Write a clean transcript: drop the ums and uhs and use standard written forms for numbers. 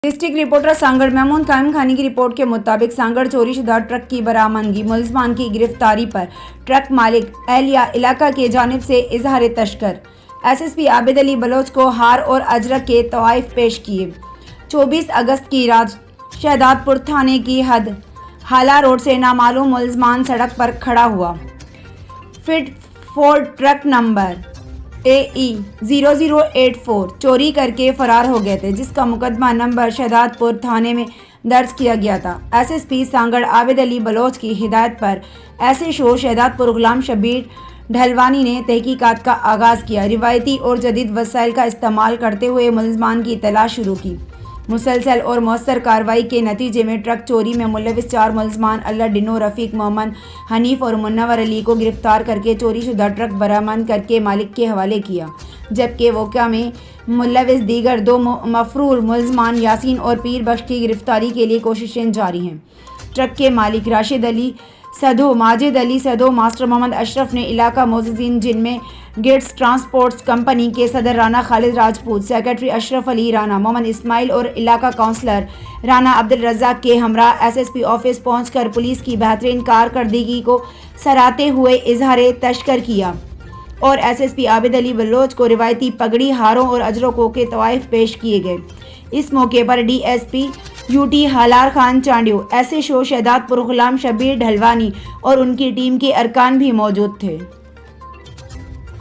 District reporter Sanghar Mahmood कायम खानी की रिपोर्ट के मुताबिक सांगड़ चोरी शुदा ट्रक की बरामदगी, मुलजमान की गिरफ्तारी पर ट्रक मालिक एहलिया इलाका की जानिब से इजहार तशक्कर। एसएसपी आबिद अली बलोच को हार और अजरक के तोहफे पेश किए। 24 अगस्त की रात शहदादपुर थाने की हद हाला रोड से नामालूम मुलजमान सड़क पर खड़ा हुआ fit Ford truck number AE 0084 चोरी करके फरार हो गए थे, जिसका मुकदमा नंबर शहदादपुर थाने में दर्ज किया गया था। एसएसपी सांगड़ आबिद अली बलोच की हिदायत पर SHO शहदादपुर गुलाम शबीर ढलवानी ने तहकीकात का आगाज़ किया। रिवायती और जदीद वसाइल का इस्तेमाल करते हुए मुलजमान की तलाश शुरू की। मुसलसल और मौसर कार्रवाई के नतीजे में ट्रक चोरी में मुलविस 4 मुलजमान अल्लाह डिनो, रफ़ीक, मोहम्मद हनीफ और मुन्नवर अली को गिरफ्तार करके चोरी शुदा ट्रक बरामद करके मालिक के हवाले किया, जबकि वाक़या में मुलविस दीगर 2 मफरूर मुलजमान यासीन और पीर बख्श की गिरफ्तारी के लिए कोशिशें जारी हैं। ट्रक के मालिक राशिद अली सदो, माजिद अली सदो, मास्टर मोहम्मद अशरफ ने इलाका मोज़िज़ीन जिनमें गेट्स ट्रांसपोर्ट्स कंपनी के सदर राना खालिद राजपूत, सेक्रेटरी अशरफ अली राना, मोहम्मद इस्माइल और इलाका काउंसलर राना अब्दुल रज़ाक के हमरा SSP ऑफिस पहुंचकर पुलिस की बेहतरीन कारकर्दगी को सराहते हुए इजहार तशक्कर किया और SSP आबिद अली बलोच को रिवायती पगड़ी, हारों और अजरकों के तोहफे पेश किए गए। इस मौके पर DSP UT Halar Khan Chandio, SHO Shahdadpur गुलाम शबीर ढलवानी और उनकी टीम के अरकान भी मौजूद थे।